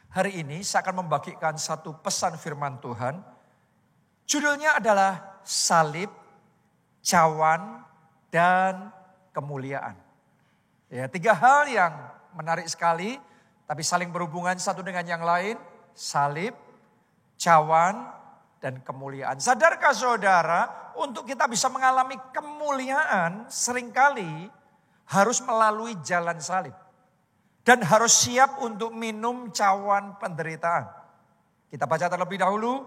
Hari ini saya akan membagikan satu pesan firman Tuhan. Judulnya adalah salib, cawan, dan kemuliaan. Ya, 3 hal yang menarik sekali, tapi saling berhubungan satu dengan yang lain. Salib, cawan, dan kemuliaan. Sadarkah saudara, untuk kita bisa mengalami kemuliaan seringkali harus melalui jalan salib. Dan harus siap untuk minum cawan penderitaan. Kita baca terlebih dahulu.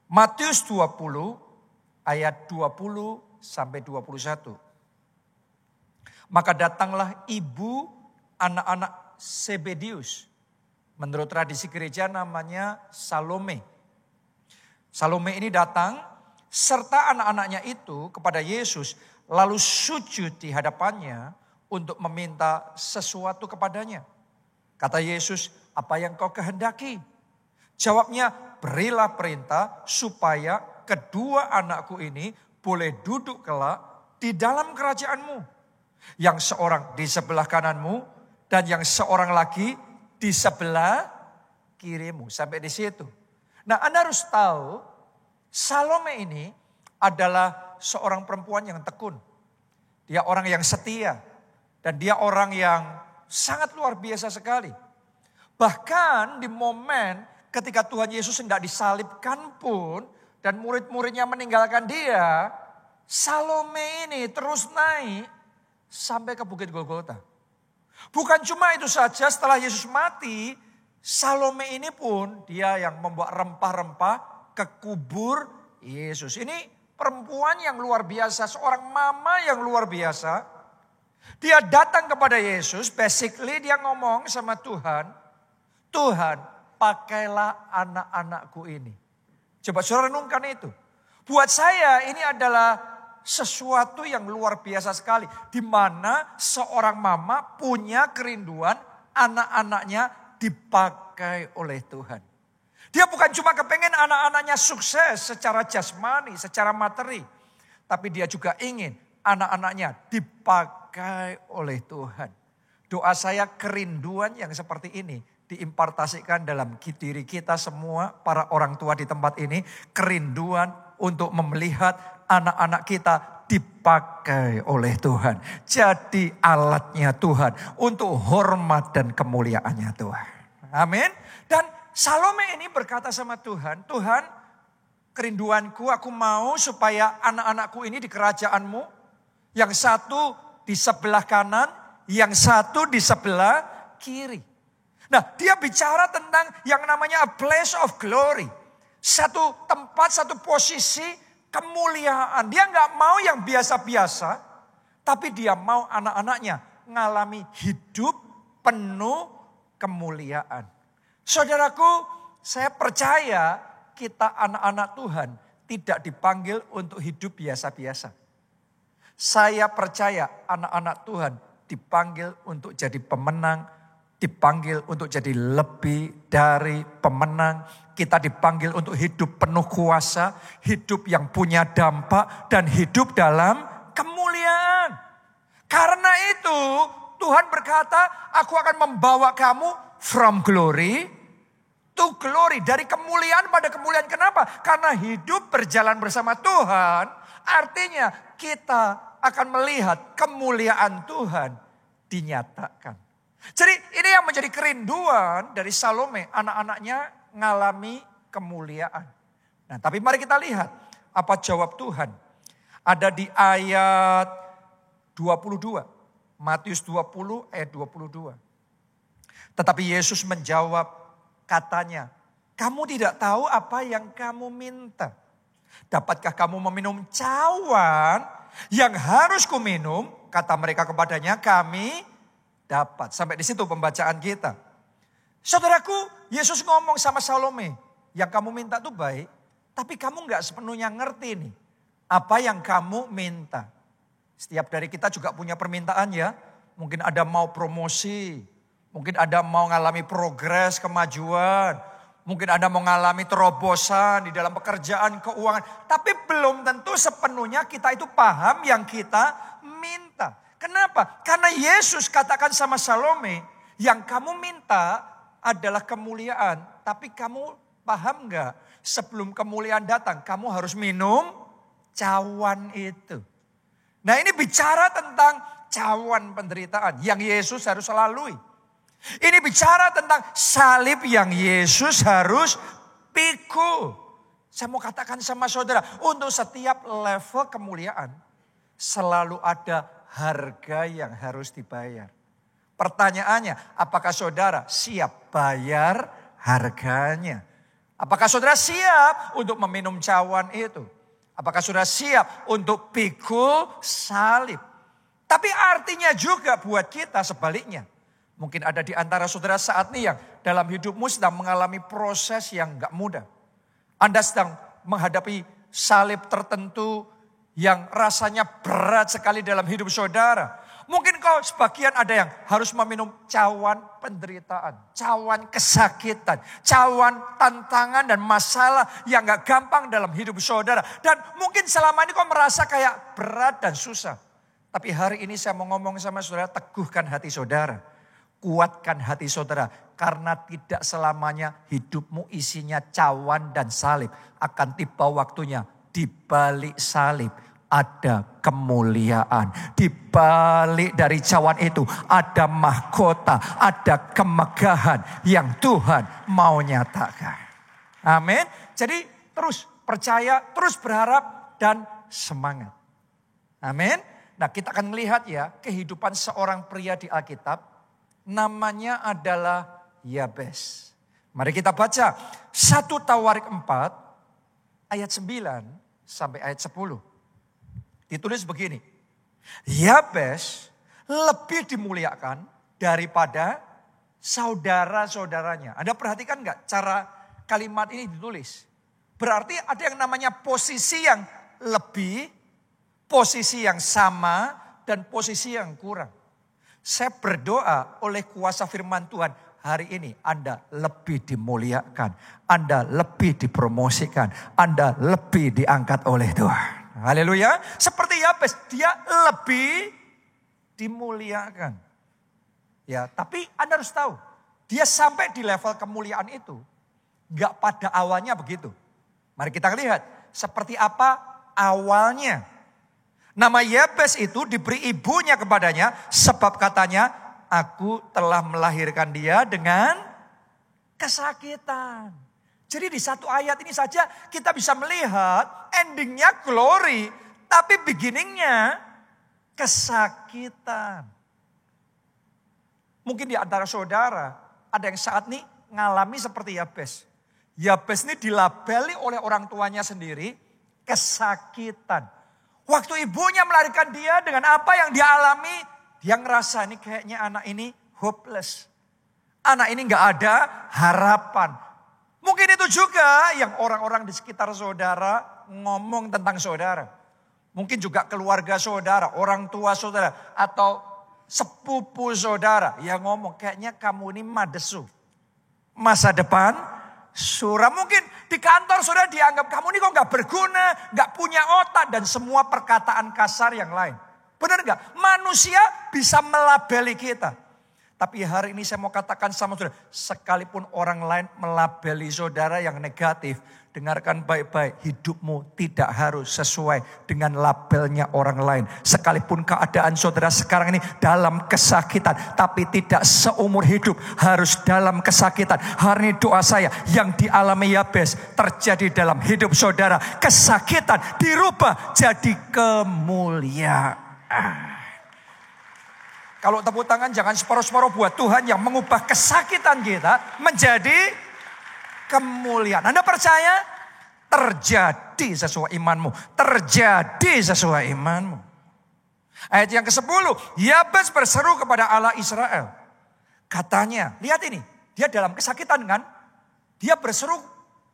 Matius 20 ayat 20 sampai 21. Maka datanglah ibu anak-anak Zebedius. Menurut tradisi gereja namanya Salome. Salome ini datang serta anak-anaknya itu kepada Yesus. Lalu sujud di hadapannya untuk meminta sesuatu kepadanya. Kata Yesus, apa yang kau kehendaki? Jawabnya, berilah perintah supaya kedua anakku ini boleh duduk kelak di dalam kerajaanmu. Yang seorang di sebelah kananmu dan yang seorang lagi di sebelah kirimu. Sampai di situ. Nah, Anda harus tahu, Salome ini adalah seorang perempuan yang tekun. Dia orang yang setia. Dan dia orang yang sangat luar biasa sekali. Bahkan di momen ketika Tuhan Yesus hendak disalibkan pun, dan murid-muridnya meninggalkan dia, Salome ini terus naik sampai ke Bukit Golgota. Bukan cuma itu saja, setelah Yesus mati, Salome ini pun dia yang membawa rempah-rempah ke kubur Yesus. Ini perempuan yang luar biasa, seorang mama yang luar biasa. Dia datang kepada Yesus, basically dia ngomong sama Tuhan, Tuhan pakailah anak-anakku ini. Coba saudara renungkan itu. Buat saya ini adalah sesuatu yang luar biasa sekali. Di mana seorang mama punya kerinduan anak-anaknya dipakai oleh Tuhan. Dia bukan cuma kepengen anak-anaknya sukses secara jasmani, secara materi. Tapi dia juga ingin anak-anaknya dipakai oleh Tuhan. Doa saya kerinduan yang seperti ini diimpartasikan dalam diri kita semua, para orang tua di tempat ini. Kerinduan untuk melihat anak-anak kita dipakai oleh Tuhan. Jadi alatnya Tuhan untuk hormat dan kemuliaannya Tuhan. Amin. Dan Salome ini berkata sama Tuhan, Tuhan kerinduanku, aku mau supaya anak-anakku ini di kerajaanmu. Yang satu di sebelah kanan, yang satu di sebelah kiri. Nah, dia bicara tentang yang namanya a place of glory. Satu tempat, satu posisi kemuliaan. Dia nggak mau yang biasa-biasa, tapi dia mau anak-anaknya mengalami hidup penuh kemuliaan. Saudaraku, saya percaya kita anak-anak Tuhan tidak dipanggil untuk hidup biasa-biasa. Saya percaya anak-anak Tuhan dipanggil untuk jadi pemenang, dipanggil untuk jadi lebih dari pemenang. Kita dipanggil untuk hidup penuh kuasa, hidup yang punya dampak, dan hidup dalam kemuliaan. Karena itu Tuhan berkata, aku akan membawa kamu from glory to glory. Dari kemuliaan pada kemuliaan. Kenapa? Karena hidup berjalan bersama Tuhan, artinya kita akan melihat kemuliaan Tuhan dinyatakan. Jadi ini yang menjadi kerinduan dari Salome. Anak-anaknya mengalami kemuliaan. Nah, tapi mari kita lihat apa jawab Tuhan. Ada di ayat 22. Matius 20 ayat 22. Tetapi Yesus menjawab katanya, kamu tidak tahu apa yang kamu minta. Dapatkah kamu meminum cawan yang harus kuminum? Kata mereka kepadanya, kami dapat. Sampai di situ pembacaan kita. Saudaraku, Yesus ngomong sama Salome, yang kamu minta itu baik, tapi kamu gak sepenuhnya ngerti nih apa yang kamu minta. Setiap dari kita juga punya permintaan ya. Mungkin ada mau promosi, mungkin ada mau ngalami progres, kemajuan. Mungkin Anda mengalami terobosan di dalam pekerjaan, keuangan. Tapi belum tentu sepenuhnya kita itu paham yang kita minta. Kenapa? Karena Yesus katakan sama Salome, yang kamu minta adalah kemuliaan. Tapi kamu paham nggak? Sebelum kemuliaan datang, kamu harus minum cawan itu. Nah ini bicara tentang cawan penderitaan yang Yesus harus lalui. Ini bicara tentang salib yang Yesus harus pikul. Saya mau katakan sama saudara, untuk setiap level kemuliaan selalu ada harga yang harus dibayar. Pertanyaannya, apakah saudara siap bayar harganya? Apakah saudara siap untuk meminum cawan itu? Apakah saudara siap untuk pikul salib? Tapi artinya juga buat kita sebaliknya. Mungkin ada di antara saudara saat ini yang dalam hidupmu sedang mengalami proses yang gak mudah. Anda sedang menghadapi salib tertentu yang rasanya berat sekali dalam hidup saudara. Mungkin kau sebagian ada yang harus meminum cawan penderitaan, cawan kesakitan, cawan tantangan dan masalah yang gak gampang dalam hidup saudara. Dan mungkin selama ini kau merasa kayak berat dan susah. Tapi hari ini saya mau ngomong sama saudara, teguhkan hati saudara. Kuatkan hati saudara. Karena tidak selamanya hidupmu isinya cawan dan salib. Akan tiba waktunya di balik salib ada kemuliaan. Di balik dari cawan itu ada mahkota, ada kemegahan yang Tuhan mau nyatakan. Amin. Jadi terus percaya, terus berharap dan semangat. Amin. Nah kita akan melihat ya kehidupan seorang pria di Alkitab. Namanya adalah Yabes. Mari kita baca 1 Tawarik 4 ayat 9 sampai ayat 10. Ditulis begini. Yabes lebih dimuliakan daripada saudara-saudaranya. Anda perhatikan gak cara kalimat ini ditulis? Berarti ada yang namanya posisi yang lebih, posisi yang sama, dan posisi yang kurang. Saya berdoa oleh kuasa firman Tuhan hari ini Anda lebih dimuliakan. Anda lebih dipromosikan. Anda lebih diangkat oleh Tuhan. Haleluya. Seperti Yabes, dia lebih dimuliakan. Ya, tapi Anda harus tahu, dia sampai di level kemuliaan itu gak pada awalnya begitu. Mari kita lihat seperti apa awalnya. Nama Yabes itu diberi ibunya kepadanya sebab katanya, aku telah melahirkan dia dengan kesakitan. Jadi di satu ayat ini saja kita bisa melihat endingnya glory, tapi beginningnya kesakitan. Mungkin di antara saudara ada yang saat ini ngalami seperti Yabes. Yabes ini dilabeli oleh orang tuanya sendiri kesakitan. Waktu ibunya melahirkan dia dengan apa yang dia alami, dia ngerasa ini kayaknya anak ini hopeless. Anak ini gak ada harapan. Mungkin itu juga yang orang-orang di sekitar saudara ngomong tentang saudara. Mungkin juga keluarga saudara, orang tua saudara, atau sepupu saudara yang ngomong kayaknya kamu ini madesu. Masa depan suram. Mungkin di kantor saudara dianggap kamu ini kok gak berguna, gak punya otak, dan semua perkataan kasar yang lain. Benar gak? Manusia bisa melabeli kita. Tapi hari ini saya mau katakan sama saudara, sekalipun orang lain melabeli saudara yang negatif, dengarkan baik-baik, hidupmu tidak harus sesuai dengan labelnya orang lain. Sekalipun keadaan saudara sekarang ini dalam kesakitan, tapi tidak seumur hidup harus dalam kesakitan. Hari ini doa saya, yang dialami Yabes terjadi dalam hidup saudara. Kesakitan dirubah jadi kemuliaan. Kalau tepuk tangan jangan separuh-separuh buat Tuhan yang mengubah kesakitan kita menjadi kemuliaan. Anda percaya? Terjadi sesuai imanmu. Terjadi sesuai imanmu. Ayat yang ke-10. Yabes berseru kepada Allah Israel. Katanya, lihat ini. Dia dalam kesakitan kan? Dia berseru,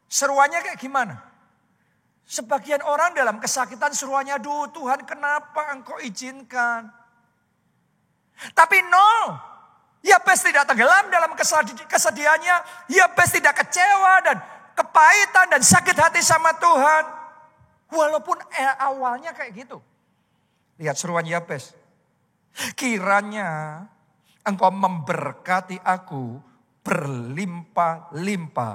seruannya kayak gimana? Sebagian orang dalam kesakitan seruannya, aduh Tuhan kenapa engkau izinkan? Tapi no, Yabes tidak tenggelam dalam kesedihannya. Yabes tidak kecewa dan kepahitan dan sakit hati sama Tuhan. Walaupun awalnya kayak gitu. Lihat seruan Yabes. Kiranya engkau memberkati aku berlimpah-limpah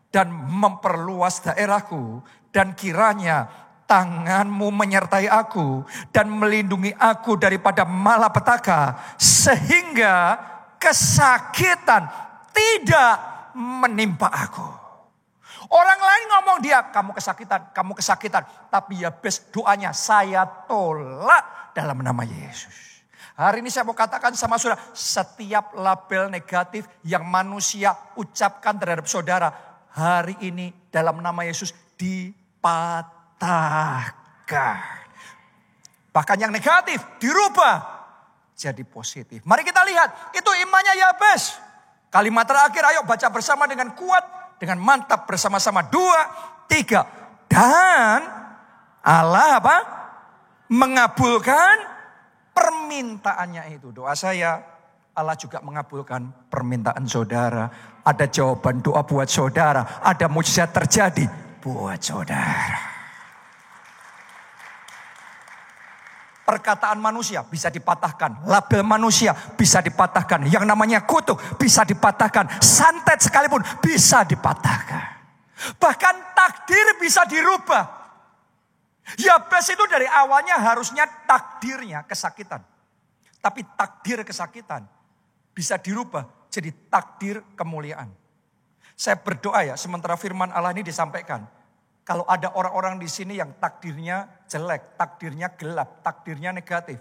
dan memperluas daerahku, dan kiranya tanganmu menyertai aku dan melindungi aku daripada malapetaka, sehingga kesakitan tidak menimpa aku. Orang lain ngomong dia, kamu kesakitan. Tapi Yabes doanya, saya tolak dalam nama Yesus. Hari ini saya mau katakan sama saudara, setiap label negatif yang manusia ucapkan terhadap saudara, hari ini dalam nama Yesus dipatahkan. Bahkan yang negatif dirubah jadi positif. Mari kita lihat, itu imannya Yabes. Kalimat terakhir, ayo baca bersama dengan kuat, dengan mantap bersama-sama. 2, 3. Dan Allah apa? Mengabulkan permintaannya itu. Doa saya, Allah juga mengabulkan permintaan saudara. Ada jawaban doa buat saudara. Ada mujizat terjadi buat saudara. Perkataan manusia bisa dipatahkan. Label manusia bisa dipatahkan. Yang namanya kutuk bisa dipatahkan. Santet sekalipun bisa dipatahkan. Bahkan takdir bisa dirubah. Yabes itu dari awalnya harusnya takdirnya kesakitan. Tapi takdir kesakitan bisa dirubah jadi takdir kemuliaan. Saya berdoa ya, sementara firman Allah ini disampaikan. Kalau ada orang-orang di sini yang takdirnya jelek, takdirnya gelap, takdirnya negatif.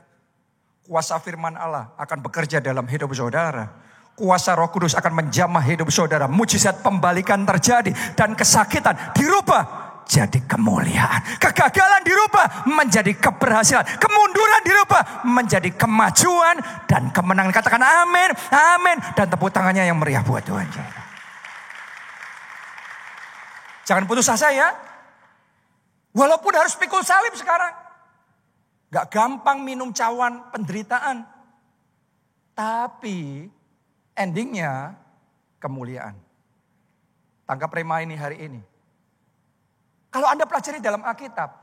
Kuasa firman Allah akan bekerja dalam hidup saudara. Kuasa Roh Kudus akan menjamah hidup saudara. Mujizat pembalikan terjadi dan kesakitan dirubah jadi kemuliaan. Kegagalan dirubah menjadi keberhasilan. Kemunduran dirubah menjadi kemajuan dan kemenangan. Katakan amin, amin. Dan tepuk tangannya yang meriah buat Tuhan. Jangan putus asa ya. Walaupun harus pikul salib sekarang. Gak gampang minum cawan penderitaan. Tapi endingnya kemuliaan. Tangkap rema ini hari ini. Kalau Anda pelajari dalam Alkitab,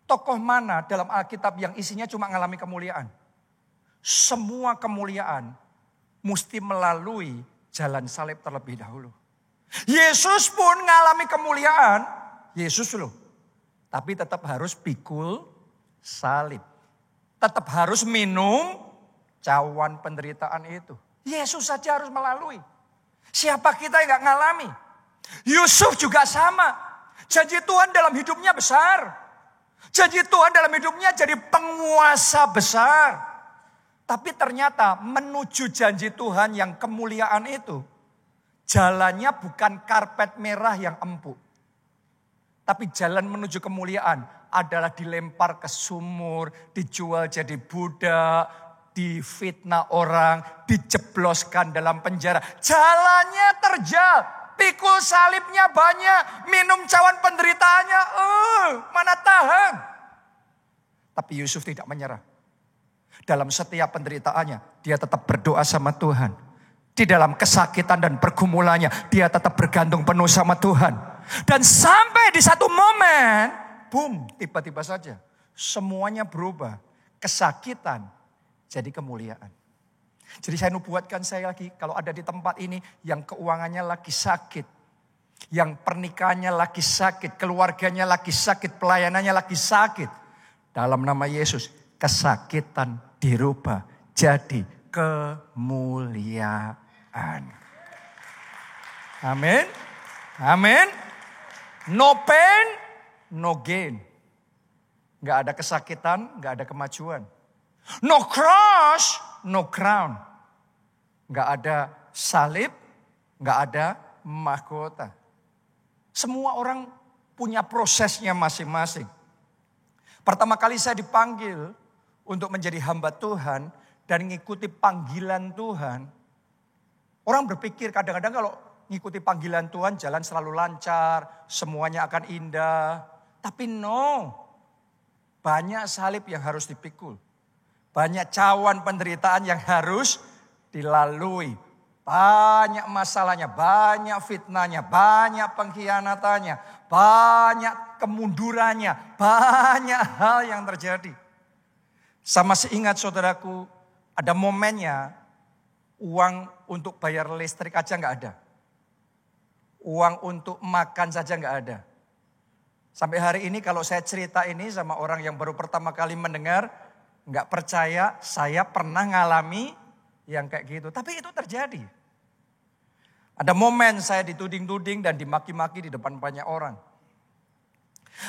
tokoh mana dalam Alkitab yang isinya cuma mengalami kemuliaan? Semua kemuliaan mesti melalui jalan salib terlebih dahulu. Yesus pun mengalami kemuliaan, Yesus loh. Tapi tetap harus pikul salib. Tetap harus minum cawan penderitaan itu. Yesus saja harus melalui. Siapa kita yang gak ngalami? Yusuf juga sama. Janji Tuhan dalam hidupnya besar. Janji Tuhan dalam hidupnya jadi penguasa besar. Tapi ternyata menuju janji Tuhan yang kemuliaan itu, jalannya bukan karpet merah yang empuk. Tapi jalan menuju kemuliaan adalah dilempar ke sumur, dijual jadi budak, difitnah orang, dijebloskan dalam penjara. Jalannya terjal. Pikul salibnya banyak, minum cawan penderitaannya, mana tahan. Tapi Yusuf tidak menyerah. Dalam setiap penderitaannya, dia tetap berdoa sama Tuhan. Di dalam kesakitan dan pergumulannya, dia tetap bergantung penuh sama Tuhan. Dan sampai di satu momen, boom, tiba-tiba saja semuanya berubah. Kesakitan jadi kemuliaan. Jadi saya nubuatkan saya lagi, kalau ada di tempat ini yang keuangannya lagi sakit, yang pernikahannya lagi sakit, keluarganya lagi sakit, pelayanannya lagi sakit. Dalam nama Yesus, kesakitan dirubah jadi kemuliaan. Amin. Amin. No pain, no gain. Gak ada kesakitan, gak ada kemajuan. No cross, no crown. Gak ada salib, gak ada mahkota. Semua orang punya prosesnya masing-masing. Pertama kali saya dipanggil untuk menjadi hamba Tuhan dan mengikuti panggilan Tuhan. Orang berpikir kadang-kadang kalau mengikuti panggilan Tuhan jalan selalu lancar, semuanya akan indah. Tapi no, banyak salib yang harus dipikul. Banyak cawan penderitaan yang harus dilalui. Banyak masalahnya, banyak fitnahnya, banyak pengkhianatannya, banyak kemundurannya, banyak hal yang terjadi. Sama seingat saudaraku, ada momennya Uang untuk bayar listrik aja nggak ada. Uang untuk makan saja nggak ada. Sampai hari ini kalau saya cerita ini sama orang yang baru pertama kali mendengar, nggak percaya saya pernah ngalami yang kayak gitu. Tapi itu terjadi. Ada momen saya dituding-tuding dan dimaki-maki di depan banyak orang.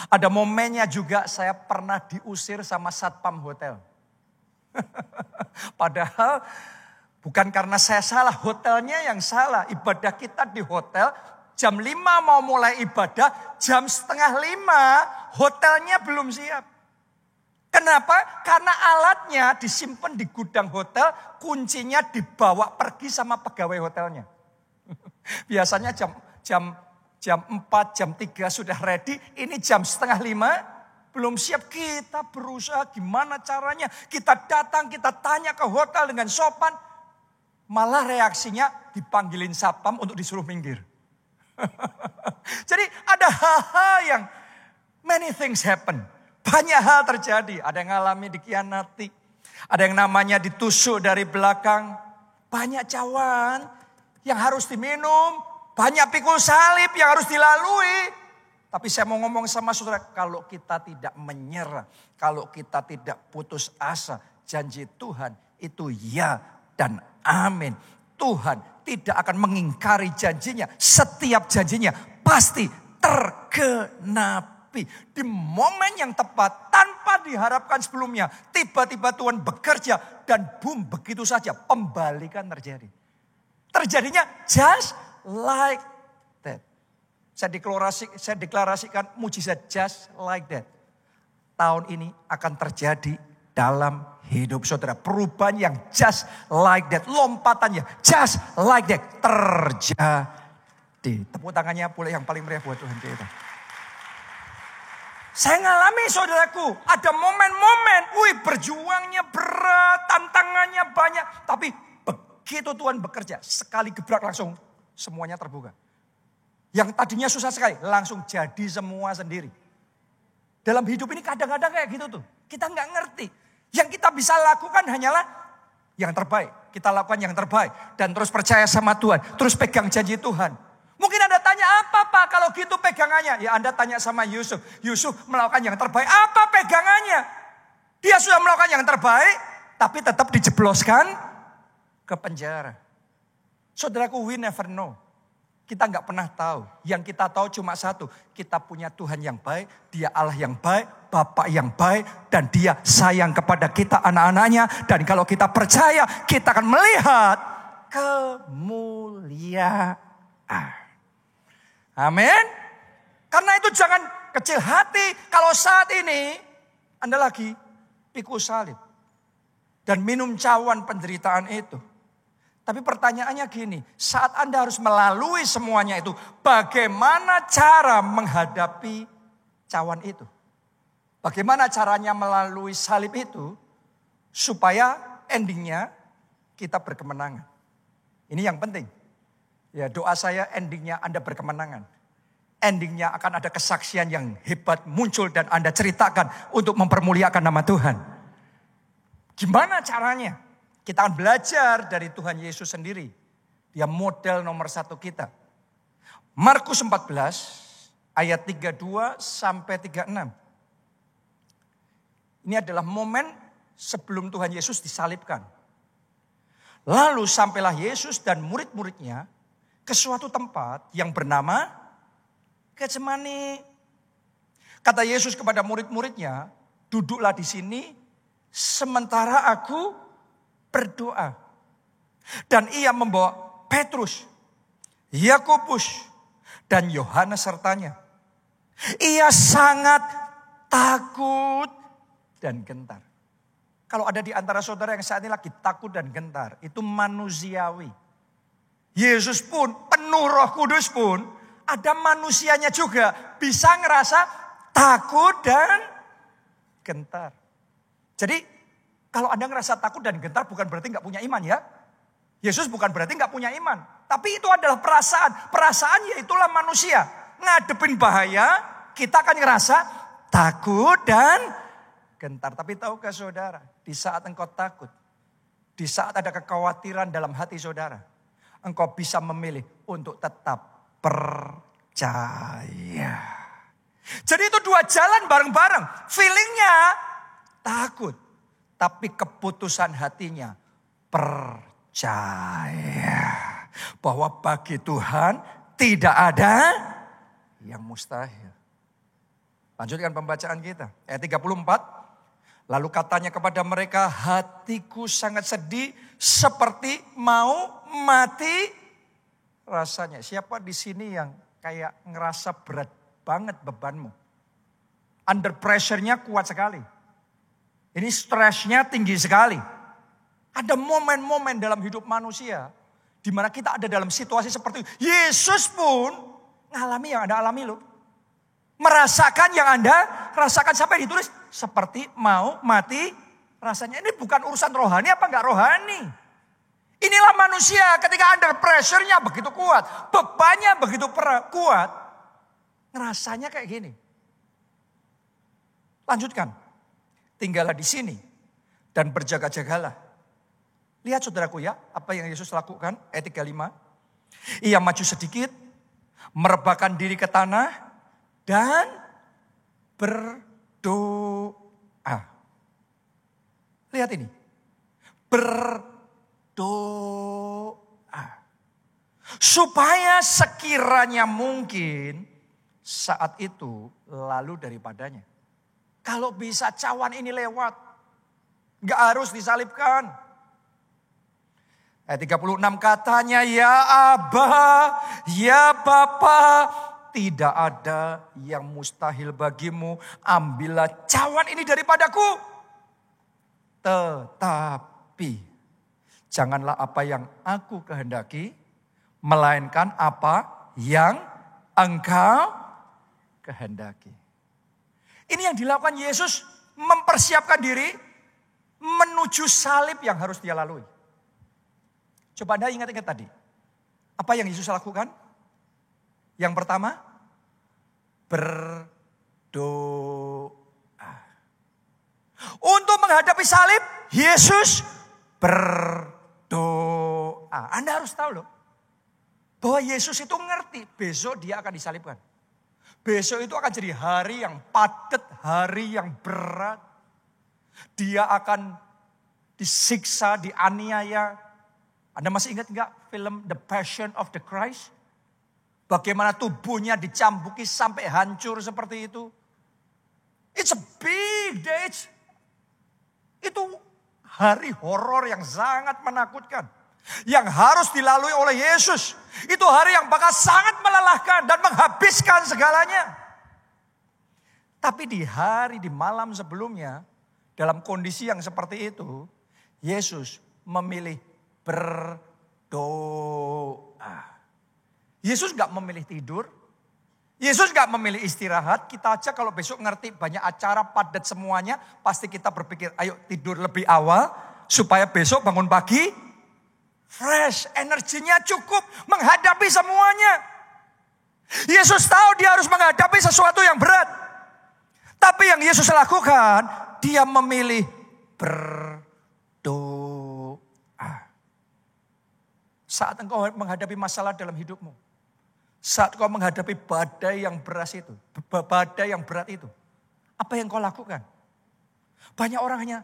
Ada momennya juga saya pernah diusir sama satpam hotel. Padahal bukan karena saya salah, hotelnya yang salah. Ibadah kita di hotel, jam 5 mau mulai ibadah, jam setengah 5 hotelnya belum siap. Kenapa? Karena alatnya disimpan di gudang hotel, kuncinya dibawa pergi sama pegawai hotelnya. Biasanya jam 4, jam 3 sudah ready, ini jam setengah 5 belum siap. Kita berusaha gimana caranya, kita datang, kita tanya ke hotel dengan sopan. Malah reaksinya dipanggilin satpam untuk disuruh minggir. Jadi ada hal-hal yang many things happen. Banyak hal terjadi. Ada yang ngalami dikhianati. Ada yang namanya ditusuk dari belakang. Banyak cawan yang harus diminum. Banyak pikul salib yang harus dilalui. Tapi saya mau ngomong sama saudara, kalau kita tidak menyerah, kalau kita tidak putus asa, janji Tuhan itu ya dan amin. Tuhan tidak akan mengingkari janjinya. Setiap janjinya pasti tergenapi. Di momen yang tepat, tanpa diharapkan sebelumnya, tiba-tiba Tuhan bekerja dan boom, begitu saja pembalikan terjadi. Terjadinya just like that. Saya deklarasikan mujizat just like that. Tahun ini akan terjadi dalam hidup saudara. Perubahan yang just like that. Lompatannya just like that. Terjadi. Tepuk tangannya boleh yang paling meriah buat Tuhan kita. Saya ngalami saudaraku. Ada momen-momen. Berjuangnya berat. Tantangannya banyak. Tapi begitu Tuhan bekerja. Sekali gebrak langsung semuanya terbuka. Yang tadinya susah sekali. Langsung jadi semua sendiri. Dalam hidup ini kadang-kadang kayak gitu tuh. Kita nggak ngerti. Yang kita bisa lakukan hanyalah yang terbaik. Kita lakukan yang terbaik. Dan terus percaya sama Tuhan. Terus pegang janji Tuhan. Mungkin Anda tanya, apa Pak kalau gitu pegangannya? Ya Anda tanya sama Yusuf. Yusuf melakukan yang terbaik. Apa pegangannya? Dia sudah melakukan yang terbaik. Tapi tetap dijebloskan ke penjara. Saudaraku, we never know. Kita nggak pernah tahu. Yang kita tahu cuma satu. Kita punya Tuhan yang baik. Dia Allah yang baik. Bapak yang baik. Dan dia sayang kepada kita anak-anaknya. Dan kalau kita percaya. Kita akan melihat kemuliaan. Amin. Karena itu jangan kecil hati. Kalau saat ini Anda lagi pikul salib. Dan minum cawan penderitaan itu. Tapi pertanyaannya gini, saat Anda harus melalui semuanya itu, bagaimana cara menghadapi cawan itu? Bagaimana caranya melalui salib itu, supaya endingnya kita berkemenangan? Ini yang penting. Ya, doa saya endingnya Anda berkemenangan. Endingnya akan ada kesaksian yang hebat muncul dan Anda ceritakan untuk mempermuliakan nama Tuhan. Gimana caranya? Kita akan belajar dari Tuhan Yesus sendiri. Dia model nomor 1 kita. Markus 14 ayat 32 sampai 36. Ini adalah momen sebelum Tuhan Yesus disalibkan. Lalu sampailah Yesus dan murid-muridnya ke suatu tempat yang bernama Getsemani. Kata Yesus kepada murid-muridnya, duduklah di sini sementara aku berdoa. Dan ia membawa Petrus, Yakobus, dan Yohanes sertanya. Ia sangat takut dan gentar. Kalau ada di antara saudara yang saat ini lagi takut dan gentar, itu manusiawi. Yesus pun, penuh Roh Kudus pun, ada manusianya juga bisa ngerasa takut dan gentar. Jadi kalau Anda ngerasa takut dan gentar bukan berarti gak punya iman ya. Yesus bukan berarti gak punya iman. Tapi itu adalah perasaan. Perasaan ya itulah manusia. Ngadepin bahaya, kita akan ngerasa takut dan gentar. Tapi tahukah saudara, di saat engkau takut, Di saat ada kekhawatiran dalam hati saudara, engkau bisa memilih untuk tetap percaya. Jadi itu dua jalan bareng-bareng. Feelingnya takut, tapi keputusan hatinya percaya. Bahwa bagi Tuhan tidak ada yang mustahil. Lanjutkan pembacaan kita. Ayat 34. Lalu katanya kepada mereka, hatiku sangat sedih seperti mau mati rasanya. Siapa di sini yang kayak ngerasa berat banget bebanmu? Under pressure-nya kuat sekali. Ini stresnya tinggi sekali. Ada momen-momen dalam hidup manusia di mana kita ada dalam situasi seperti itu. Yesus pun ngalami yang Anda alami loh. Merasakan yang Anda rasakan sampai ditulis seperti mau mati rasanya. Ini bukan urusan rohani apa enggak rohani. Inilah manusia ketika under pressure-nya begitu kuat. Bebannya begitu kuat. Ngerasanya kayak gini. Lanjutkan. Tinggallah di sini dan berjaga-jagalah. Lihat saudaraku ya, apa yang Yesus lakukan. Ayat 35. Ia maju sedikit, merebahkan diri ke tanah, dan berdoa. Lihat ini. Berdoa. Supaya sekiranya mungkin saat itu lalu daripadanya. Kalau bisa cawan ini lewat. Gak harus disalibkan. Ayat 36 katanya, ya Abba, ya Bapa, tidak ada yang mustahil bagimu. Ambillah cawan ini daripadaku. Tetapi janganlah apa yang aku kehendaki, melainkan apa yang engkau kehendaki. Ini yang dilakukan Yesus, mempersiapkan diri menuju salib yang harus dia lalui. Coba Anda ingat-ingat tadi. Apa yang Yesus lakukan? Yang pertama, berdoa. Untuk menghadapi salib, Yesus berdoa. Anda harus tahu loh, bahwa Yesus itu ngerti besok dia akan disalibkan. Besok itu akan jadi hari yang padat, hari yang berat. Dia akan disiksa, dianiaya. Anda masih ingat enggak film The Passion of the Christ? Bagaimana tubuhnya dicambuki sampai hancur seperti itu. It's a big day. Itu hari horor yang sangat menakutkan. Yang harus dilalui oleh Yesus. Itu hari yang bakal sangat melelahkan dan menghabiskan segalanya. Tapi di malam sebelumnya, dalam kondisi yang seperti itu, Yesus memilih berdoa. Yesus gak memilih tidur. Yesus gak memilih istirahat. Kita aja kalau besok ngerti banyak acara padat semuanya. Pasti kita berpikir ayo tidur lebih awal. Supaya besok bangun pagi fresh. Energinya cukup menghadapi semuanya. Yesus tahu dia harus menghadapi sesuatu yang berat. Tapi yang Yesus lakukan, dia memilih berdoa. Saat engkau menghadapi masalah dalam hidupmu. Saat kau menghadapi badai yang berat itu. Apa yang kau lakukan? Banyak orang hanya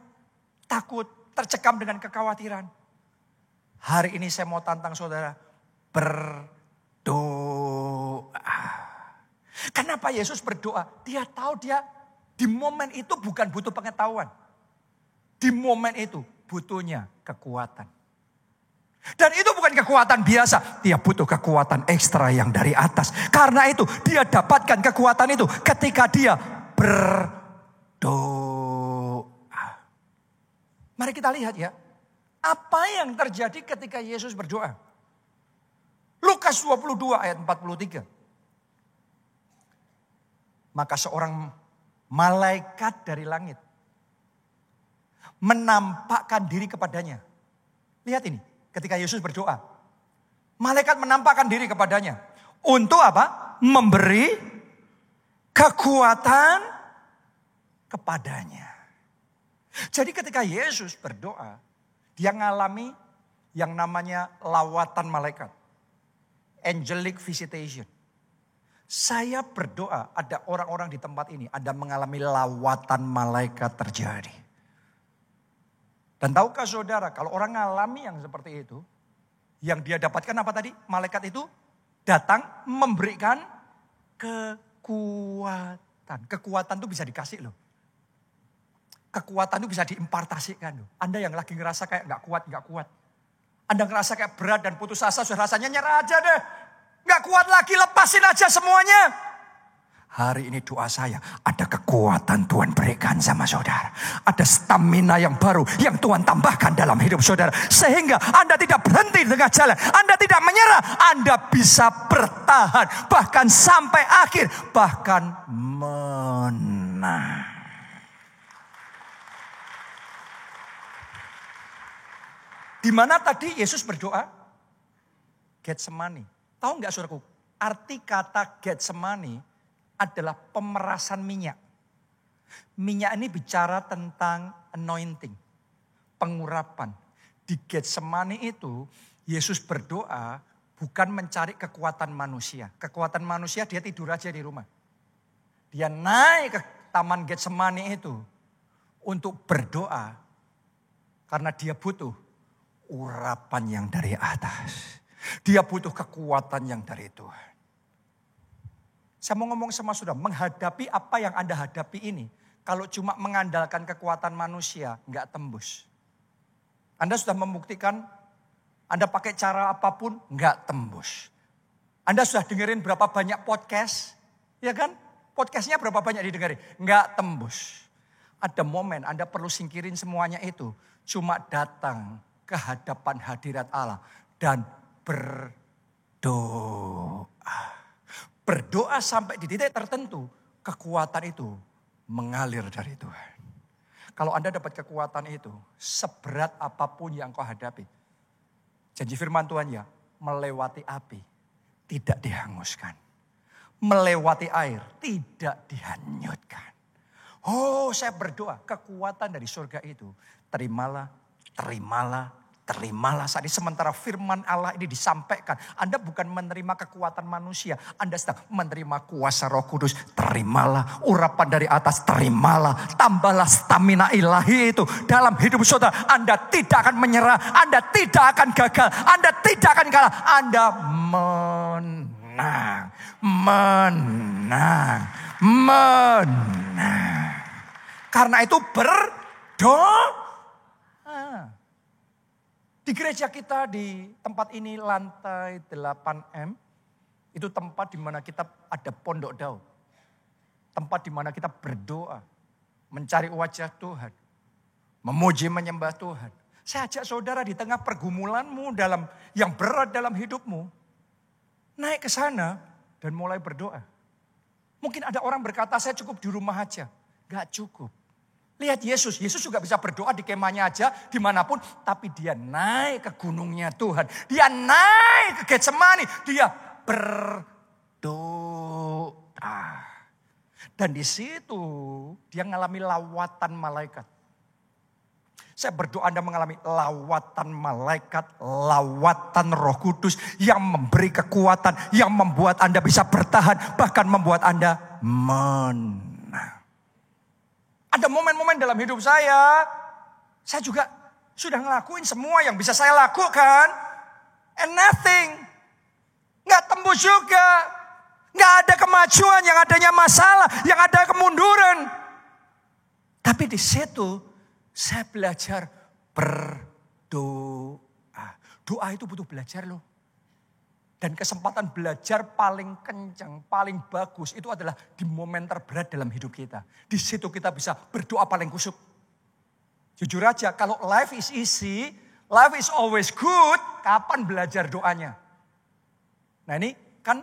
takut, tercekam dengan kekhawatiran. Hari ini saya mau tantang saudara, berdoa. Kenapa Yesus berdoa? Dia tahu dia di momen itu bukan butuh pengetahuan. Di momen itu butuhnya kekuatan. Dan itu bukan kekuatan biasa. Dia butuh kekuatan ekstra yang dari atas. Karena itu dia dapatkan kekuatan itu ketika dia berdoa. Mari kita lihat ya. Apa yang terjadi ketika Yesus berdoa. Lukas 22 ayat 43. Maka seorang malaikat dari langit menampakkan diri kepadanya. Lihat ini. Ketika Yesus berdoa, malaikat menampakkan diri kepadanya. Untuk apa? Memberi kekuatan kepadanya. Jadi ketika Yesus berdoa, Dia ngalami yang namanya lawatan malaikat. Angelic visitation. Saya berdoa ada orang-orang di tempat ini ada mengalami lawatan malaikat terjadi. Dan tahukah saudara kalau orang ngalami yang seperti itu, yang dia dapatkan apa tadi? Malaikat itu datang memberikan kekuatan. Kekuatan itu bisa dikasih loh. Kekuatan itu bisa diimpartasikan loh. Anda yang lagi ngerasa kayak gak kuat. Anda ngerasa kayak berat dan putus asa, sudah rasanya nyerah aja deh. Gak kuat lagi, lepasin aja semuanya. Hari ini doa saya, ada kekuatan Tuhan berikan sama saudara. Ada stamina yang baru yang Tuhan tambahkan dalam hidup saudara. Sehingga Anda tidak berhenti di tengah jalan. Anda tidak menyerah. Anda bisa bertahan. Bahkan sampai akhir. Bahkan menang. Di mana tadi Yesus berdoa? Getsemani. Tahu nggak saudaraku? Arti kata Getsemani adalah pemerasan minyak. Minyak ini bicara tentang anointing, pengurapan. Di Getsemani itu Yesus berdoa bukan mencari kekuatan manusia. Kekuatan manusia dia tidur aja di rumah. Dia naik ke taman Getsemani itu untuk berdoa karena dia butuh urapan yang dari atas. Dia butuh kekuatan yang dari Tuhan. Saya mau ngomong sama saudara, menghadapi apa yang Anda hadapi ini, kalau cuma mengandalkan kekuatan manusia, nggak tembus. Anda sudah membuktikan, Anda pakai cara apapun, nggak tembus. Anda sudah dengerin berapa banyak podcast, ya kan? Podcastnya berapa banyak didengerin, nggak tembus. Ada momen Anda perlu singkirin semuanya itu, cuma datang ke hadapan hadirat Allah dan berdoa. Berdoa sampai di titik tertentu, kekuatan itu mengalir dari Tuhan. Kalau Anda dapat kekuatan itu, seberat apapun yang kau hadapi. Janji firman Tuhan ya, melewati api, tidak dihanguskan. Melewati air, tidak dihanyutkan. Oh, saya berdoa, kekuatan dari surga itu, terimalah, terimalah. Terimalah saat ini sementara firman Allah ini disampaikan. Anda bukan menerima kekuatan manusia. Anda sedang menerima kuasa Roh Kudus. Terimalah urapan dari atas. Terimalah. Tambahlah stamina ilahi itu dalam hidup saudara. Anda tidak akan menyerah. Anda tidak akan gagal. Anda tidak akan kalah. Anda menang. Menang. Menang. Karena itu berdoa. Di gereja kita di tempat ini lantai 8M, itu tempat di mana kita ada pondok Daud. Tempat di mana kita berdoa, mencari wajah Tuhan, memuji menyembah Tuhan. Saya ajak saudara di tengah pergumulanmu yang berat dalam hidupmu, naik ke sana dan mulai berdoa. Mungkin ada orang berkata saya cukup di rumah aja. Gak cukup. Lihat Yesus juga bisa berdoa di kemahnya aja, dimanapun. Tapi dia naik ke gunungnya Tuhan. Dia naik ke Getsemani. Dia berdoa. Dan di situ dia mengalami lawatan malaikat. Saya berdoa Anda mengalami lawatan malaikat, lawatan Roh Kudus yang memberi kekuatan, yang membuat Anda bisa bertahan, bahkan membuat Anda menang. Ada momen-momen dalam hidup saya juga sudah ngelakuin semua yang bisa saya lakukan. And nothing. Gak tembus juga. Gak ada kemajuan, yang adanya masalah, yang ada kemunduran. Tapi di situ saya belajar berdoa. Doa itu butuh belajar loh. Dan kesempatan belajar paling kencang, paling bagus itu adalah di momen terberat dalam hidup kita. Di situ kita bisa berdoa paling kusuk. Jujur aja, kalau life is easy, life is always good, kapan belajar doanya? Nah ini kan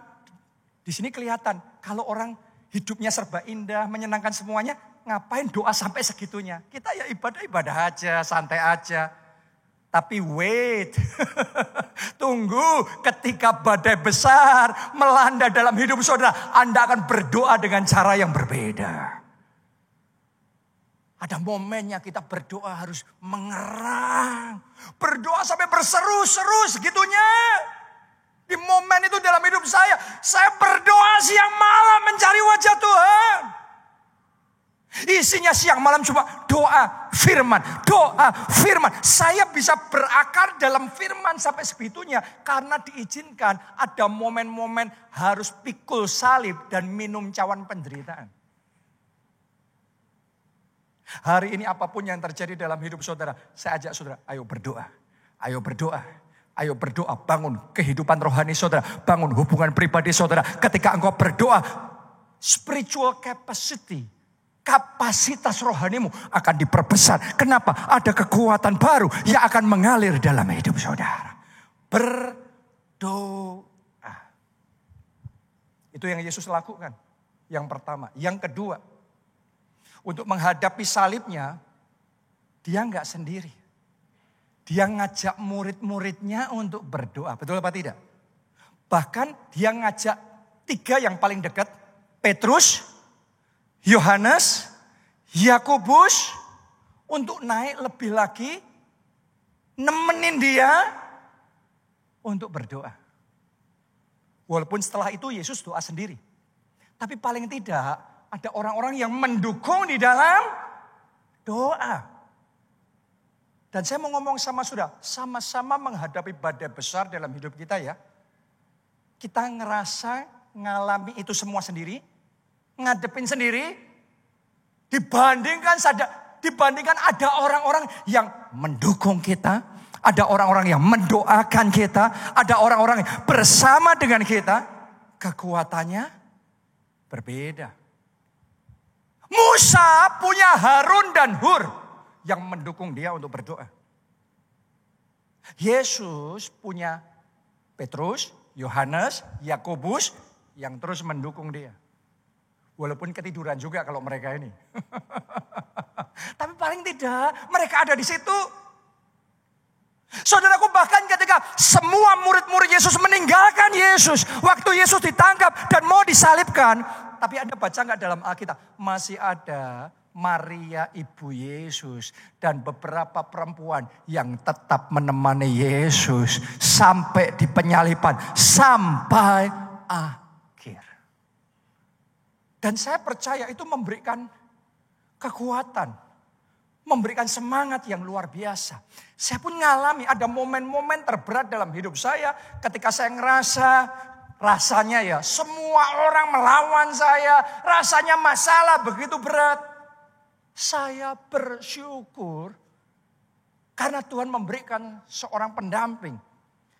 di sini kelihatan, kalau orang hidupnya serba indah, menyenangkan semuanya, ngapain doa sampai segitunya? Kita ya ibadah-ibadah aja, santai aja. Tapi wait, tunggu ketika badai besar melanda dalam hidup saudara. Anda akan berdoa dengan cara yang berbeda. Ada momennya kita berdoa harus mengerang. Berdoa sampai berseru-seru segitunya. Di momen itu dalam hidup saya berdoa siang malam mencari wajah Tuhan. Isinya siang malam cuma doa, firman, doa, firman. Saya bisa berakar dalam firman sampai sebegitunya karena diizinkan ada momen-momen harus pikul salib dan minum cawan penderitaan. Hari ini apapun yang terjadi dalam hidup saudara, saya ajak saudara, ayo berdoa. Ayo berdoa. Ayo berdoa, bangun kehidupan rohani saudara. Bangun hubungan pribadi saudara. Ketika engkau berdoa, spiritual capacity, kapasitas rohanimu akan diperbesar. Kenapa? Ada kekuatan baru yang akan mengalir dalam hidup saudara. Berdoa. Itu yang Yesus lakukan. Yang pertama. Yang kedua, untuk menghadapi salibnya, dia enggak sendiri. Dia ngajak murid-muridnya untuk berdoa. Betul apa tidak? Bahkan dia ngajak 3 yang paling dekat. Petrus, Yohanes, Yakobus. Untuk naik lebih lagi. Nemenin dia untuk berdoa. Walaupun setelah itu Yesus doa sendiri. Tapi paling tidak ada orang-orang yang mendukung di dalam doa. Dan saya mau ngomong sama saudara, sama-sama menghadapi badai besar dalam hidup kita ya. Kita ngerasa ngalami itu semua sendiri, ngadepin sendiri, dibandingkan ada orang-orang yang mendukung kita, ada orang-orang yang mendoakan kita, ada orang-orang yang bersama dengan kita, kekuatannya berbeda. Musa punya Harun dan Hur yang mendukung dia untuk berdoa. Yesus punya Petrus, Yohanes, Yakobus yang terus mendukung dia. Walaupun ketiduran juga kalau mereka ini. Tapi paling tidak mereka ada di situ. Saudaraku, bahkan ketika semua murid-murid Yesus meninggalkan Yesus. Waktu Yesus ditangkap dan mau disalibkan. Tapi Anda baca nggak dalam Alkitab? Masih ada Maria ibu Yesus dan beberapa perempuan yang tetap menemani Yesus sampai di penyaliban, sampai akhir. Dan saya percaya itu memberikan kekuatan, memberikan semangat yang luar biasa. Saya pun ngalami ada momen-momen terberat dalam hidup saya ketika saya rasanya ya semua orang melawan saya, rasanya masalah begitu berat. Saya bersyukur karena Tuhan memberikan seorang pendamping,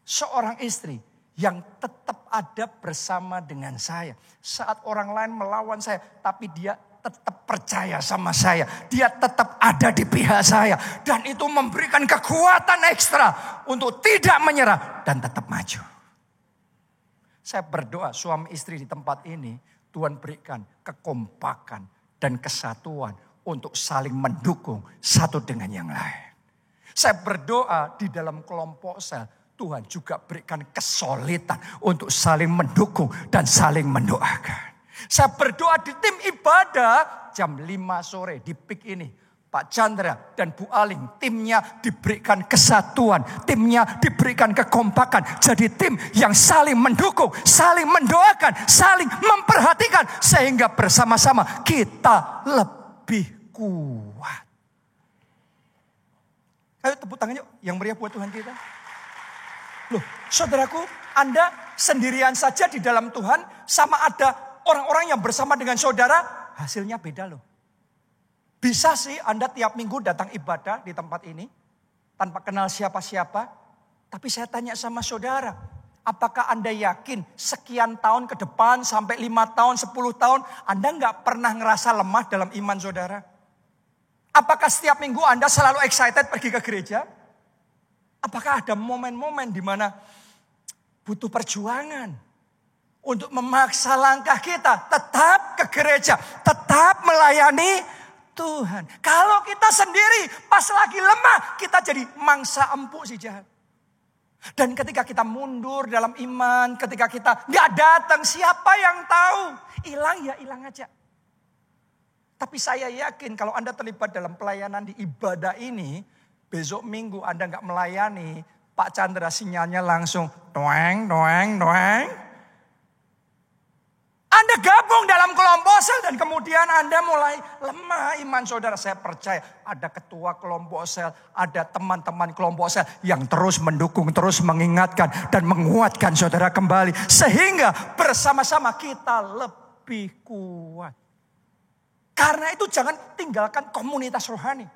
seorang istri yang tetap ada bersama dengan saya. Saat orang lain melawan saya, tapi dia tetap percaya sama saya. Dia tetap ada di pihak saya. Dan itu memberikan kekuatan ekstra untuk tidak menyerah dan tetap maju. Saya berdoa suami istri di tempat ini, Tuhan berikan kekompakan dan kesatuan untuk saling mendukung satu dengan yang lain. Saya berdoa di dalam kelompok sel, Tuhan juga berikan kesulitan untuk saling mendukung dan saling mendoakan. Saya berdoa di tim ibadah jam 5 sore di PIK ini. Pak Chandra dan Bu Aling, timnya diberikan kesatuan, timnya diberikan kekompakan. Jadi tim yang saling mendukung, saling mendoakan, saling memperhatikan. Sehingga bersama-sama kita lebih kuat. Ayo tepuk tangan yuk yang meriah buat Tuhan kita. Loh, saudaraku, Anda sendirian saja di dalam Tuhan sama ada orang-orang yang bersama dengan saudara, hasilnya beda loh. Bisa sih Anda tiap minggu datang ibadah di tempat ini tanpa kenal siapa-siapa. Tapi saya tanya sama saudara, apakah Anda yakin sekian tahun ke depan sampai 5 tahun, 10 tahun Anda nggak pernah ngerasa lemah dalam iman saudara? Apakah setiap minggu Anda selalu excited pergi ke gereja? Apakah ada momen-momen di mana butuh perjuangan untuk memaksa langkah kita tetap ke gereja, tetap melayani Tuhan. Kalau kita sendiri pas lagi lemah, kita jadi mangsa empuk si jahat. Dan ketika kita mundur dalam iman, ketika kita nggak datang, siapa yang tahu? Hilang ya hilang aja. Tapi saya yakin kalau Anda terlibat dalam pelayanan di ibadah ini, besok minggu Anda nggak melayani, Pak Chandra sinyalnya langsung doeng, doeng, doeng. Anda gabung dalam kelompok sel dan kemudian Anda mulai lemah iman saudara. Saya percaya ada ketua kelompok sel, ada teman-teman kelompok sel yang terus mendukung, terus mengingatkan dan menguatkan saudara kembali. Sehingga bersama-sama kita lebih kuat. Karena itu jangan tinggalkan komunitas rohani.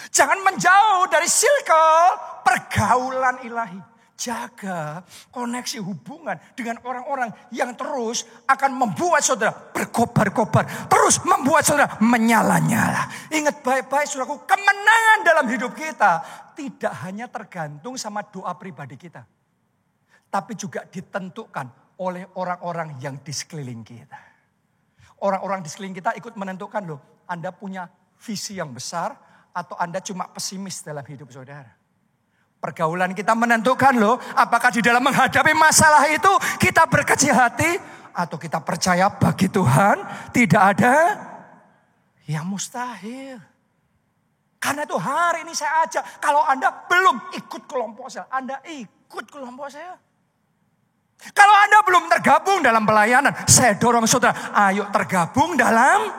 Jangan menjauh dari circle pergaulan ilahi. Jaga koneksi hubungan dengan orang-orang yang terus akan membuat saudara berkobar-kobar. Terus membuat saudara menyala-nyala. Ingat baik-baik saudaraku, kemenangan dalam hidup kita tidak hanya tergantung sama doa pribadi kita. Tapi juga ditentukan oleh orang-orang yang di sekeliling kita. Orang-orang di sekeliling kita ikut menentukan loh, Anda punya visi yang besar atau Anda cuma pesimis dalam hidup saudara. Pergaulan kita menentukan loh, apakah di dalam menghadapi masalah itu kita berkecil hati atau kita percaya bagi Tuhan tidak ada yang mustahil. Karena itu hari ini saya ajak, kalau Anda belum ikut kelompok saya, Anda ikut kelompok saya. Kalau Anda belum tergabung dalam pelayanan, saya dorong saudara, ayo tergabung dalam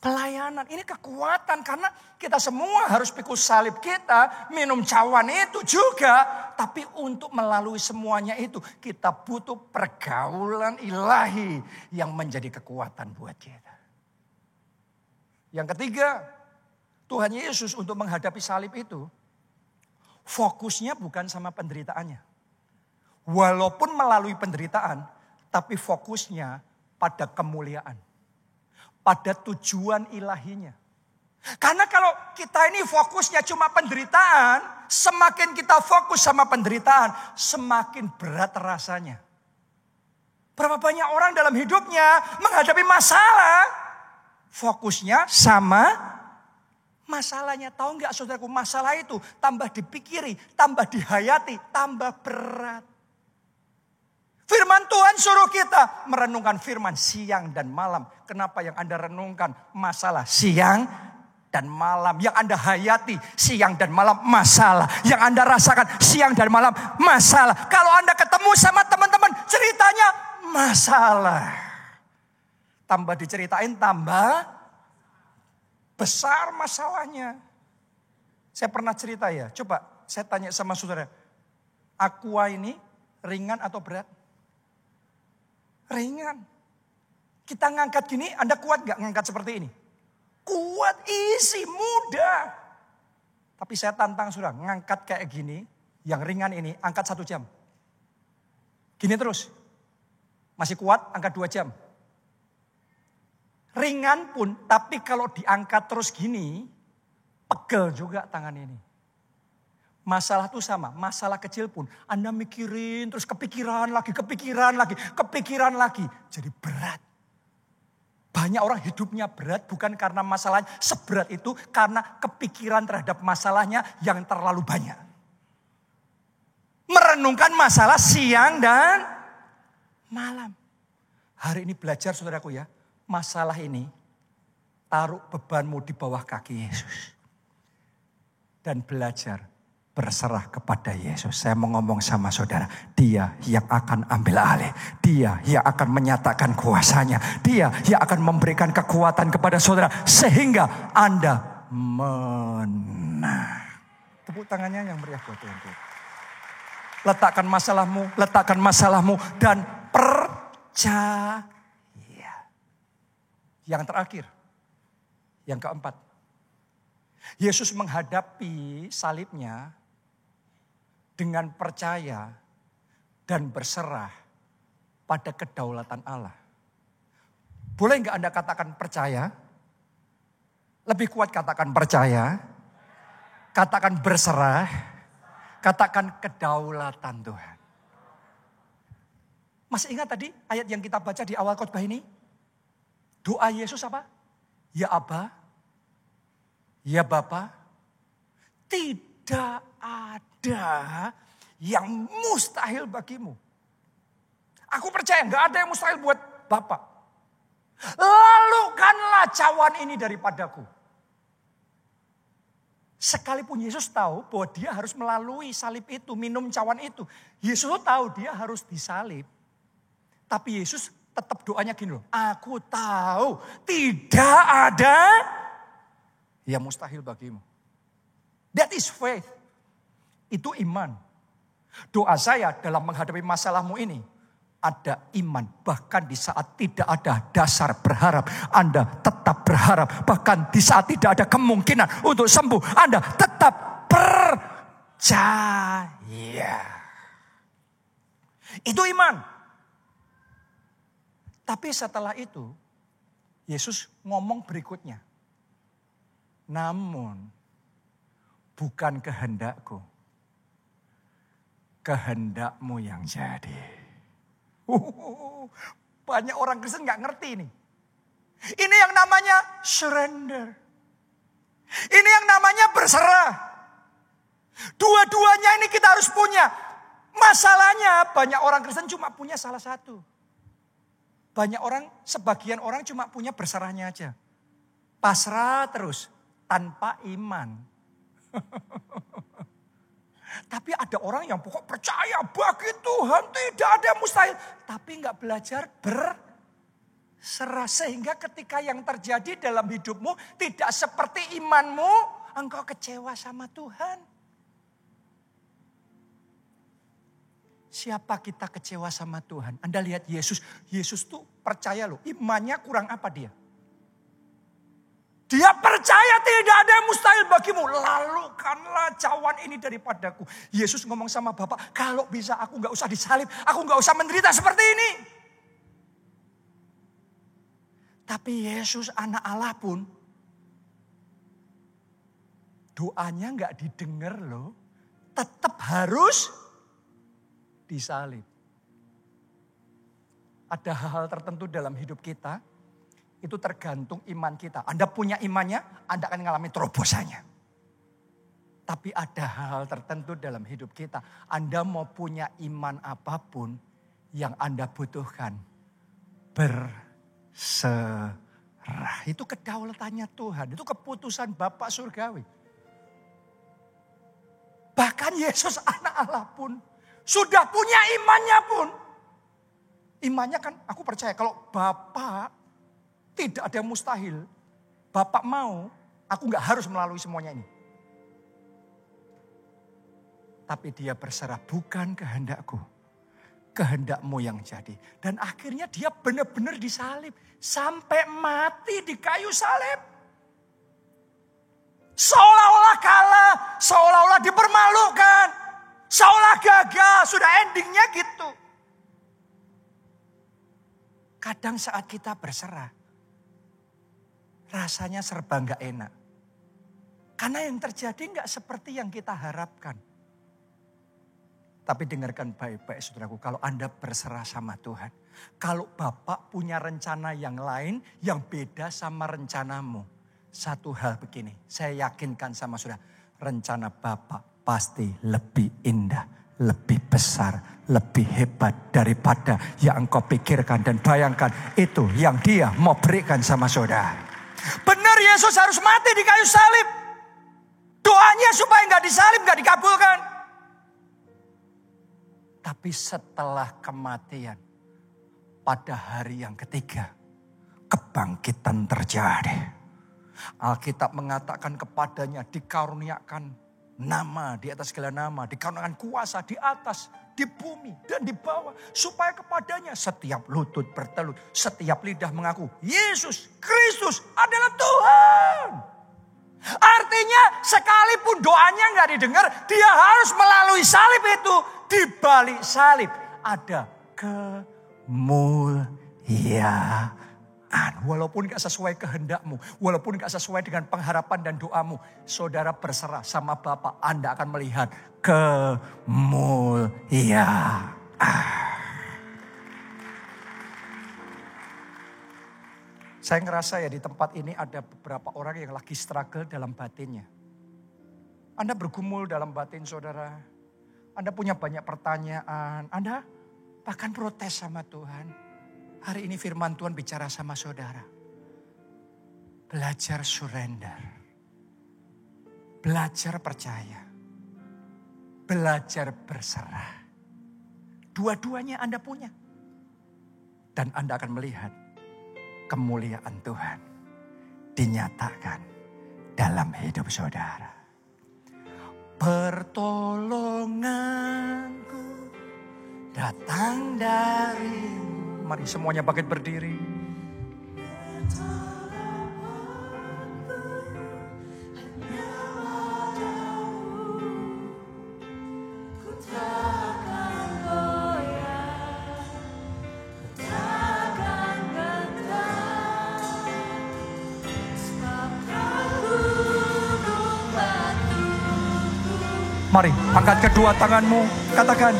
pelayanan. Ini kekuatan karena kita semua harus pikul salib kita, minum cawan itu juga. Tapi untuk melalui semuanya itu kita butuh pergaulan ilahi yang menjadi kekuatan buat kita. Yang ketiga, Tuhan Yesus untuk menghadapi salib itu fokusnya bukan sama penderitaannya. Walaupun melalui penderitaan, tapi fokusnya pada kemuliaan. Pada tujuan ilahinya. Karena kalau kita ini fokusnya cuma penderitaan, semakin kita fokus sama penderitaan, semakin berat rasanya. Berapa banyak orang dalam hidupnya menghadapi masalah, fokusnya sama masalahnya. Tahu nggak saudaraku, masalah itu tambah dipikiri, tambah dihayati, tambah berat. Firman Tuhan suruh kita merenungkan firman siang dan malam. Kenapa yang Anda renungkan masalah siang dan malam. Yang Anda hayati siang dan malam masalah. Yang Anda rasakan siang dan malam masalah. Kalau Anda ketemu sama teman-teman ceritanya masalah. Tambah diceritain tambah besar masalahnya. Saya pernah cerita ya. Coba saya tanya sama saudara. Aqua ini ringan atau berat? Ringan. Kita ngangkat gini, Anda kuat gak ngangkat seperti ini? Kuat, easy, mudah. Tapi saya tantang sudah, ngangkat kayak gini, yang ringan ini, angkat 1 jam. Gini terus. Masih kuat, angkat 2 jam. Ringan pun, tapi kalau diangkat terus gini, pegel juga tangan ini. Masalah itu sama, masalah kecil pun Anda mikirin terus kepikiran lagi. Jadi berat. Banyak orang hidupnya berat bukan karena masalahnya seberat itu, karena kepikiran terhadap masalahnya yang terlalu banyak. Merenungkan masalah siang dan malam. Hari ini belajar saudaraku ya, masalah ini taruh bebanmu di bawah kaki Yesus. Dan belajar berserah kepada Yesus. Saya mau ngomong sama saudara. Dia yang akan ambil alih. Dia yang akan menyatakan kuasanya. Dia yang akan memberikan kekuatan kepada saudara. Sehingga Anda menang. Tepuk tangannya yang meriah buat Tuhan. Letakkan masalahmu dan percaya. Yang terakhir. Yang keempat. Yesus menghadapi salibnya dengan percaya dan berserah pada kedaulatan Allah. Boleh enggak Anda katakan percaya? Lebih kuat katakan percaya. Katakan berserah. Katakan kedaulatan Tuhan. Masih ingat tadi ayat yang kita baca di awal khotbah ini? Doa Yesus apa? Ya Aba, ya Bapa, tidak ada yang mustahil bagimu. Aku percaya gak ada yang mustahil buat Bapak. Lalukanlah cawan ini daripadaku. Sekalipun Yesus tahu bahwa dia harus melalui salib itu, minum cawan itu. Yesus tahu dia harus disalib. Tapi Yesus tetap doanya gini loh. Aku tahu tidak ada yang mustahil bagimu. That is faith. Itu iman. Doa saya dalam menghadapi masalahmu ini. Ada iman. Bahkan di saat tidak ada dasar berharap. Anda tetap berharap. Bahkan di saat tidak ada kemungkinan untuk sembuh. Anda tetap percaya. Itu iman. Tapi setelah itu. Yesus ngomong berikutnya. Namun. Bukan kehendakku. Kehendakmu yang jadi. Banyak orang Kristen gak ngerti ini. Ini yang namanya surrender. Ini yang namanya berserah. Dua-duanya ini kita harus punya. Masalahnya banyak orang Kristen cuma punya salah satu. Sebagian orang cuma punya berserahnya aja. Pasrah terus tanpa iman. Tapi ada orang yang pokok percaya bagi Tuhan tidak ada mustahil. Tapi gak belajar berserah. Sehingga ketika yang terjadi dalam hidupmu tidak seperti imanmu. Engkau kecewa sama Tuhan. Siapa kita kecewa sama Tuhan? Anda lihat Yesus. Yesus tuh percaya loh. Imannya kurang apa dia? Dia percaya tidak ada yang mustahil bagimu. Lalukanlah cawan ini daripadaku. Yesus ngomong sama Bapak, kalau bisa aku gak usah disalib. Aku gak usah menderita seperti ini. Tapi Yesus anak Allah pun. Doanya gak didengar loh. Tetap harus disalib. Ada hal-hal tertentu dalam hidup kita. Itu tergantung iman kita. Anda punya imannya, Anda akan mengalami terobosannya. Tapi ada hal-hal tertentu dalam hidup kita. Anda mau punya iman apapun yang Anda butuhkan. Berserah. Itu kedaulatannya Tuhan. Itu keputusan Bapa Surgawi. Bahkan Yesus anak Allah pun sudah punya imannya pun. Imannya kan aku percaya kalau Bapak tidak ada yang mustahil. Bapak mau, aku gak harus melalui semuanya ini. Tapi dia berserah, bukan kehendakku. Kehendakmu yang jadi. Dan akhirnya dia benar-benar disalib. Sampai mati di kayu salib. Seolah-olah kalah, seolah-olah dipermalukan. Seolah gagal, sudah endingnya gitu. Kadang saat kita berserah. Rasanya serba gak enak. Karena yang terjadi gak seperti yang kita harapkan. Tapi dengarkan baik-baik saudaraku. Kalau Anda berserah sama Tuhan. Kalau Bapak punya rencana yang lain yang beda sama rencanamu. Satu hal begini. Saya yakinkan sama saudara. Rencana Bapak pasti lebih indah. Lebih besar. Lebih hebat daripada yang engkau pikirkan dan bayangkan. Itu yang dia mau berikan sama saudara. Benar Yesus harus mati di kayu salib. Doanya supaya gak disalib, gak dikabulkan. Tapi setelah kematian, pada hari yang ketiga, kebangkitan terjadi. Alkitab mengatakan kepadanya dikaruniakan nama di atas segala nama. Dikaruniakan kuasa di atas, di bumi dan di bawah. Supaya kepadanya setiap lutut bertelut. Setiap lidah mengaku Yesus Kristus adalah Tuhan. Artinya sekalipun doanya gak didengar. Dia harus melalui salib itu. Di balik salib ada kemuliaan. Walaupun gak sesuai kehendakmu. Walaupun gak sesuai dengan pengharapan dan doamu. Saudara berserah sama Bapa. Anda akan melihat kemuliaan. Saya ngerasa ya di tempat ini ada beberapa orang yang lagi struggle dalam batinnya. Anda bergumul dalam batin saudara. Anda punya banyak pertanyaan. Anda bahkan protes sama Tuhan. Hari ini firman Tuhan bicara sama saudara. Belajar surrender. Belajar percaya. Belajar berserah. Dua-duanya Anda punya. Dan Anda akan melihat kemuliaan Tuhan dinyatakan dalam hidup saudara. Pertolonganku datang darimu. Mari semuanya bangkit berdiri. Mari angkat kedua tanganmu, katakan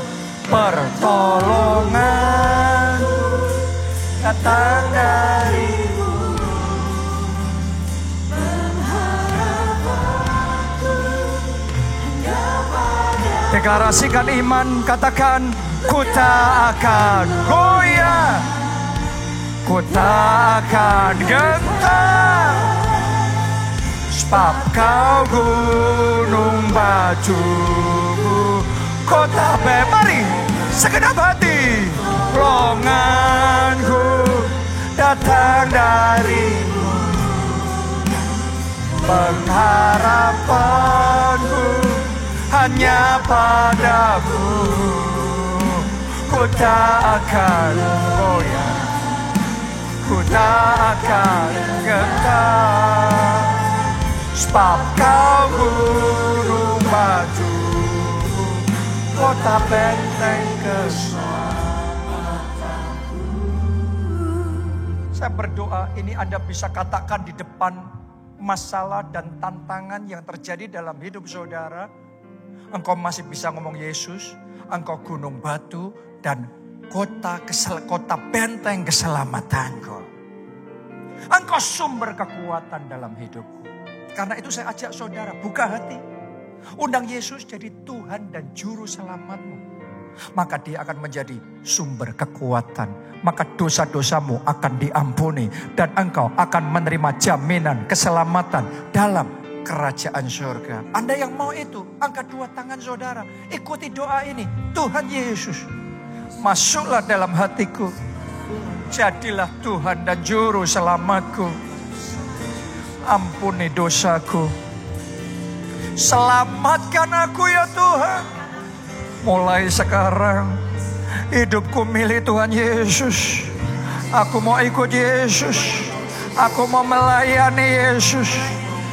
pertolongan datang darimu. Deklarasikan iman, katakan ku tak akan goyah, ku tak akan gentar. Sebab kau gunung batuku, kota mari segenap hati. Longanku datang darimu, pengharapanku hanya padamu. Ku tak akan goyah, ku tak akan gentar. Sebab kau gunung batu, kota benteng keselamatanku. Saya berdoa ini Anda bisa katakan di depan masalah dan tantangan yang terjadi dalam hidup saudara. Engkau masih bisa ngomong Yesus, engkau gunung batu dan kota benteng keselamatanku. Engkau sumber kekuatan dalam hidupku. Karena itu saya ajak saudara, buka hati. Undang Yesus jadi Tuhan dan Juru Selamatmu. Maka dia akan menjadi sumber kekuatan. Maka dosa-dosamu akan diampuni. Dan engkau akan menerima jaminan keselamatan dalam kerajaan surga. Anda yang mau itu, angkat dua tangan saudara. Ikuti doa ini. Tuhan Yesus, masuklah dalam hatiku. Jadilah Tuhan dan Juru Selamatku. Ampuni dosaku. Selamatkan aku ya Tuhan. Mulai sekarang hidupku milik Tuhan Yesus. Aku mau ikut Yesus. Aku mau melayani Yesus.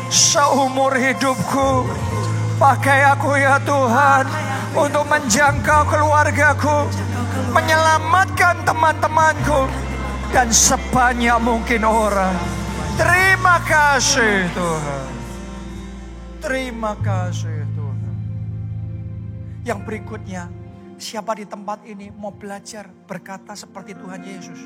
Seumur hidupku pakai aku ya Tuhan untuk menjangkau keluargaku, menyelamatkan teman-temanku dan sebanyak mungkin orang. Terima kasih Tuhan. Terima kasih Tuhan. Yang berikutnya, siapa di tempat ini mau belajar berkata seperti Tuhan Yesus?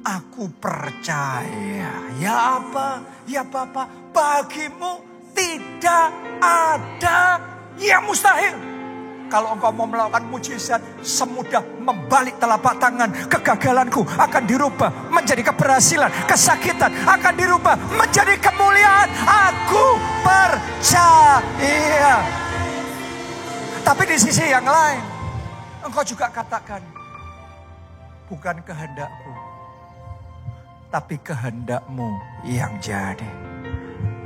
Aku percaya, ya apa, ya Bapa, bagimu tidak ada yang mustahil. Kalau engkau mau melakukan mujizat, semudah membalik telapak tangan. Kegagalanku akan dirubah menjadi keberhasilan. Kesakitan akan dirubah menjadi kemuliaan. Aku percaya. Tapi di sisi yang lain, engkau juga katakan, bukan kehendakku, tapi kehendakmu yang jadi.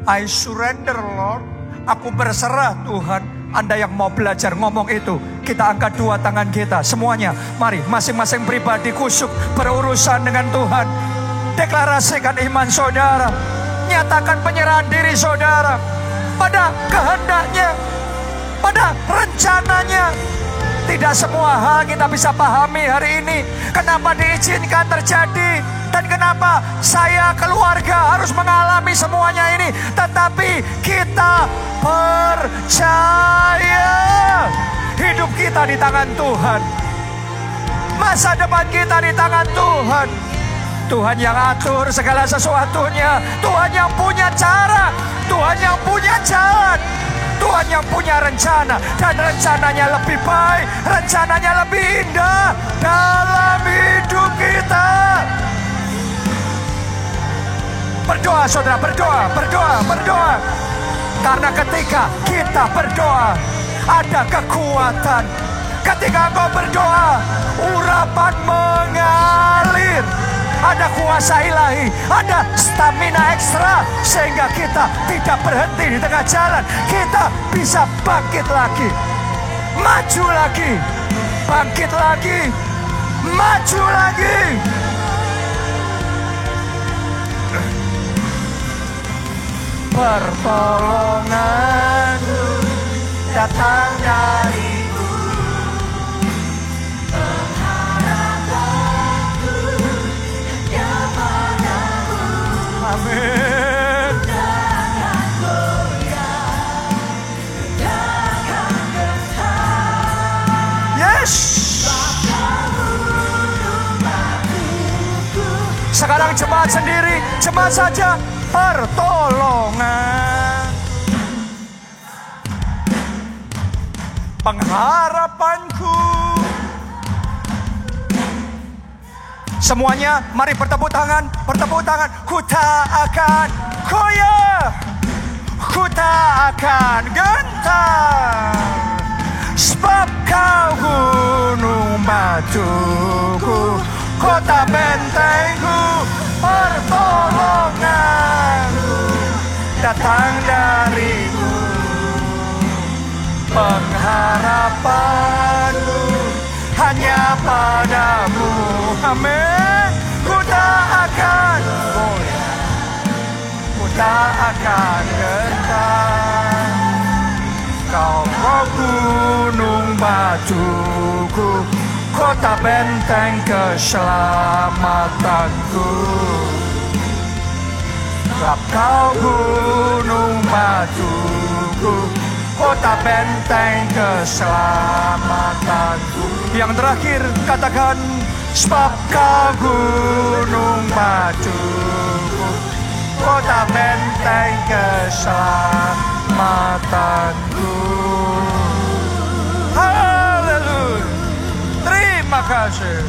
I surrender Lord. Aku berserah Tuhan. Anda yang mau belajar ngomong itu, kita angkat dua tangan kita semuanya. Mari masing-masing pribadi kusuk berurusan dengan Tuhan. Deklarasikan iman saudara. Nyatakan penyerahan diri saudara pada kehendaknya, pada rencananya. Tidak semua hal kita bisa pahami hari ini. Kenapa diizinkan terjadi dan kenapa saya keluarga harus mengalami semuanya ini. Tetapi kita percaya hidup kita di tangan Tuhan. Masa depan kita di tangan Tuhan. Tuhan yang atur segala sesuatunya. Tuhan yang punya cara. Tuhan yang punya jalan. Tuhan yang punya rencana, dan rencananya lebih baik, rencananya lebih indah dalam hidup kita. Berdoa saudara, berdoa. Karena ketika kita berdoa, ada kekuatan. Ketika engkau berdoa, urapan mengalir. Ada kuasa ilahi, ada stamina ekstra, sehingga kita tidak berhenti di tengah jalan. Kita bisa bangkit lagi, maju lagi, bangkit lagi, maju lagi. Pertolonganku datang darimu, pengharapanku hanya padamu. Amin. Jangan goyah, jangan gentar. Yes. Sekarang jemaat sendiri, jemaat saja. Pertolongan, pengharapanku. Semuanya mari bertepuk tangan. Ku tak akan goyah, ku tak akan gentar, sebab kau gunung batuku, kota bentengku. Pertolonganku datang darimu, pengharapanku hanya padamu. Amin. Ku tak akan goyah, ku tak akan gentar, kau gunung batuku, kota benteng keselamatanku. Sebab kau gunung batuku, kota benteng keselamatanku. Yang terakhir katakan, sebab kau gunung batuku, kota benteng keselamatanku. Haleluya. Terima kasih.